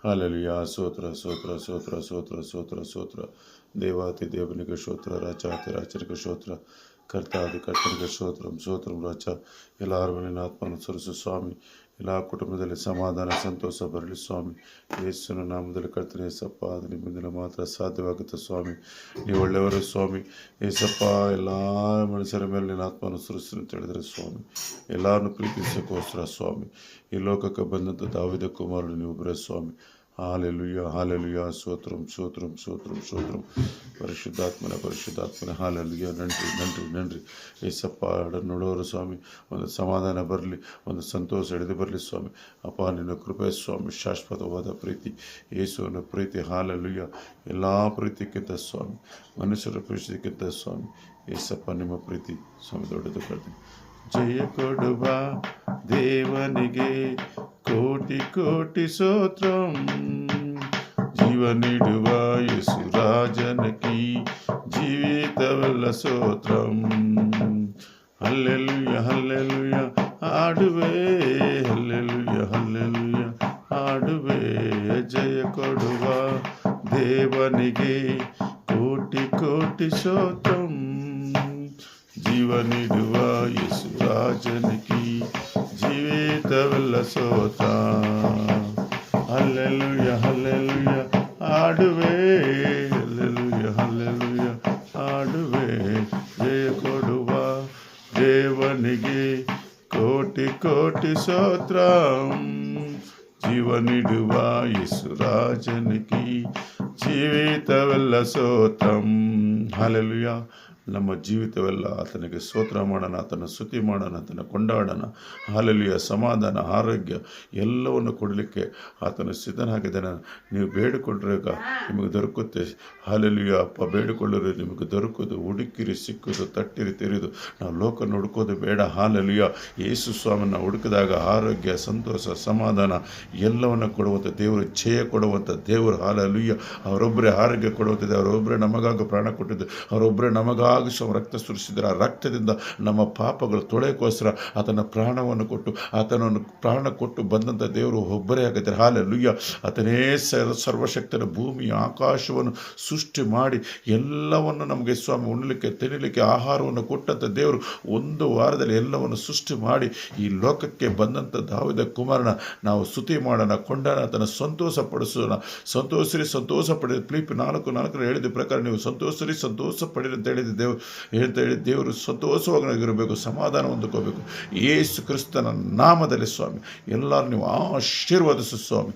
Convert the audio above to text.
Hallelujah. ಸ್ತೋತ್ರ ಸ್ತೋತ್ರ ಸ್ತೋತ್ರ ಸ್ತೋತ್ರ ಸ್ತೋತ್ರ ಸ್ತೋತ್ರ. ದೇವಾತಿ ದೇವನಿಗೆ ಸ್ತೋತ್ರ, ರಾಜಾತಿ ರಾಜನಿಗೆ ಸ್ತೋತ್ರ, ಕರ್ತಾದಿ ಕರ್ತನಿಗೆ ಸ್ತೋತ್ರಂ ಸ್ತೋತ್ರಂ ರಾಜ. ಎಲ್ಲರ ಮೇಲಿನ ಆತ್ಮನ ಸುರಿಸು ಸ್ವಾಮಿ. ಎಲ್ಲ ಕುಟುಂಬದಲ್ಲಿ ಸಮಾಧಾನ ಸಂತೋಷ ಬರಲಿ ಸ್ವಾಮಿ. ಯೇಸುವಿನ ನಾಮದಲ್ಲಿ ಕರ್ತನೆ ಏಸಪ್ಪ, ಅದು ನಿಮ್ಮಿಂದ ಮಾತ್ರ ಸಾಧ್ಯವಾಗುತ್ತೆ ಸ್ವಾಮಿ. ನೀವು ಒಳ್ಳೆಯವರು ಸ್ವಾಮಿ. ಏಸಪ್ಪ, ಎಲ್ಲ ಮನುಷ್ಯರ ಮೇಲೆ ನಿನ್ನ ಆತ್ಮನ ಸುರಿಸು ಅಂತ ಹೇಳಿದರೆ ಸ್ವಾಮಿ, ಎಲ್ಲರನ್ನು ಪ್ರೀತಿಸೋಕ್ಕೋಸ್ಕರ ಸ್ವಾಮಿ ಈ ಲೋಕಕ್ಕೆ ಬಂದಂಥ ದಾವೀದ ಕುಮಾರನು ನೀವು ಒಬ್ಬರೇ ಸ್ವಾಮಿ. Hallelujah hallelujah. ಸ್ತೋತ್ರಂ ಸ್ತೋತ್ರಂ ಸ್ತೋತ್ರಂ ಸ್ತೋತ್ರಂ. ಪರಿಶುದ್ಧಾತ್ಮನ ಹಾಲೆಲುಯ್ಯ. ನನ್ರಿ ನನ್ರಿ ನನ್ರಿ ಏಸಪ್ಪ. ನೋಡೋರು ಸ್ವಾಮಿ ಒಂದು ಸಮಾಧಾನ ಬರಲಿ, ಒಂದು ಸಂತೋಷ ಹಿಡಿದು ಬರಲಿ ಸ್ವಾಮಿ. ಅಪ್ಪ ನಿನ್ನ ಕೃಪೆ ಸ್ವಾಮಿ, ಶಾಶ್ವತವಾದ ಪ್ರೀತಿ, ಯೇಸುವಿನ ಪ್ರೀತಿ. ಹಾಲೆಲುಯ್ಯ. ಎಲ್ಲ ಪ್ರೀತಿಕ್ಕಿಂತ ಸ್ವಾಮಿ, ಮನುಷ್ಯರ ಪ್ರೀತಿಕ್ಕಿಂತ ಸ್ವಾಮಿ ಏಸಪ್ಪ ನಿಮ್ಮ ಪ್ರೀತಿ ಸ್ವಾಮಿ ದೊಡ್ಡದು ಕರ್ತೀನಿ. ಜಯ ಕೊಡುವ ದೇವನಿಗೆ ಕೋಟಿ ಕೋಟಿ ಸ್ತೋತ್ರಂ. ಜೀವ ನೀಡುವ ಯೇಸು ರಾಜನಕಿ ಜೀವಿತವೆಲ್ಲ ಸ್ತೋತ್ರಂ. ಹಲ್ಲೆಲುಯ್ಯ ಹಲ್ಲೆಲುಯ್ಯ ಹಾಡುವೆ, ಹಲ್ಲೆಲುಯ್ಯ ಹಲ್ಲೆಲುಯ್ಯ ಹಾಡುವೆ. ಜಯ ಕೊಡುವ ದೇವನಿಗೆ ಕೋಟಿ ಕೋಟಿ ಸ್ತೋತ್ರಂ. ಜೀವ ನೀಡುವ ಯೇಸು ರಾಜನಿಗೆ ಜೀವಿತವೆಲ್ಲ ಸ್ತೋತ್ರ. ಹಲ್ಲೆಲುಯ್ಯ ಹಲ್ಲೆಲುಯ್ಯ ಹಾಡುವೆ, ಹಲ್ಲೆಲುಯ್ಯ ಹಲ್ಲೆಲುಯ್ಯ ಹಾಡುವೆ. ಜಯ ಕೊಡುವ ದೇವನಿಗೆ ಕೋಟಿ ಕೋಟಿ ಸ್ತೋತ್ರ. ಜೀವ ನೀಡುವ ಯೇಸು ರಾಜನಿಗೆ ಜೀವಿತವೆಲ್ಲ ಸ್ತೋತ್ರಂ. ಹಲ್ಲೆಲುಯ್ಯ. ನಮ್ಮ ಜೀವಿತವೆಲ್ಲ ಆತನಿಗೆ ಸ್ತೋತ್ರ ಮಾಡೋಣ, ಆತನ ಸ್ತುತಿ ಮಾಡೋಣ, ಆತನ ಕೊಂಡಾಡೋಣ. ಹಾಲೆಲುಯ್ಯ. ಸಮಾಧಾನ ಆರೋಗ್ಯ ಎಲ್ಲವನ್ನು ಕೊಡಲಿಕ್ಕೆ ಆತನ ಸಿದ್ಧನಾಗಿದ್ದಾನೆ. ನೀವು ಬೇಡಿಕೊಂಡ್ರಾಗ ನಿಮಗೆ ದೊರಕುತ್ತೆ. ಹಾಲೆಲುಯ್ಯ. ಅಪ್ಪ ಬೇಡಿಕೊಳ್ಳಿರಿ ನಿಮಗೆ ದೊರಕೋದು, ಹುಡುಕಿರಿ ಸಿಕ್ಕುದು, ತಟ್ಟಿರಿ ತೆರೆದು. ನಾವು ಲೋಕ ಹುಡುಕೋದು ಬೇಡ. ಹಾಲೆಲುಯ್ಯ. ಯೇಸು ಸ್ವಾಮಿನ ಹುಡುಕಿದಾಗ ಆರೋಗ್ಯ ಸಂತೋಷ ಸಮಾಧಾನ ಎಲ್ಲವನ್ನು ಕೊಡುವಂಥ ದೇವರು, ಜಯ ಕೊಡುವಂಥ ದೇವರು. ಹಾಲೆಲುಯ್ಯ. ಅವರೊಬ್ಬರೇ ಆರೋಗ್ಯ ಕೊಡುವಂಥದ್ದು, ಅವರೊಬ್ಬರೇ ನಮಗಾಗಿ ಪ್ರಾಣ ಕೊಟ್ಟಿದ್ದು, ಅವರೊಬ್ಬರೇ ನಮಗಾಗಿ ರಕ್ತ ಸುರಿಸಿದರೆ ಆ ರಕ್ತದಿಂದ ನಮ್ಮ ಪಾಪಗಳು ತೊಳೆಯೋಕ್ಕೋಸ್ಕರ ಆತನ ಪ್ರಾಣವನ್ನು ಕೊಟ್ಟು, ಆತನನ್ನು ಪ್ರಾಣ ಕೊಟ್ಟು ಬಂದಂಥ ದೇವರು ಒಬ್ಬರೇ ಆಗಿದ್ದಾರೆ. ಹಾಲೆಲುಯ್ಯ. ಆತನೇ ಸರ್ವಶಕ್ತನ ಭೂಮಿ ಆಕಾಶವನ್ನು ಸೃಷ್ಟಿ ಮಾಡಿ ಎಲ್ಲವನ್ನು ನಮಗೆ ಸ್ವಾಮಿ ಉಣ್ಣಲಿಕ್ಕೆ ತಿನ್ನಲಿಕ್ಕೆ ಆಹಾರವನ್ನು ಕೊಟ್ಟಂಥ ದೇವರು ಒಂದು ವಾರದಲ್ಲಿ ಎಲ್ಲವನ್ನು ಸೃಷ್ಟಿ ಮಾಡಿ ಈ ಲೋಕಕ್ಕೆ ಬಂದಂಥ ದಾವೀದ ಕುಮಾರನ ನಾವು ಸ್ತುತಿ ಮಾಡೋಣ, ಕೊಂಡಾಣ, ಆತನ ಸಂತೋಷ ಪಡಿಸೋಣ. ಸಂತೋಷರಿ ಸಂತೋಷ ಪಡೆದ ಫಿಲಿಪ್ಪಿ 4:4 ಹೇಳಿದ ಪ್ರಕಾರ ನೀವು ಸಂತೋಷರಿ ಸಂತೋಷ ಪಡೆಯಿರಿ ಅಂತ ಹೇಳಿದ ದೇವರು ಸಂತೋಷವಾಗಿರಬೇಕು, ಸಮಾಧಾನ ಹೊಂದ್ಕೋಬೇಕು. ಯೇಸು ಕ್ರಿಸ್ತನ ನಾಮದಲ್ಲಿ ಸ್ವಾಮಿ ಎಲ್ಲರೂ ನೀವು ಆಶೀರ್ವಾದಿಸು ಸ್ವಾಮಿ.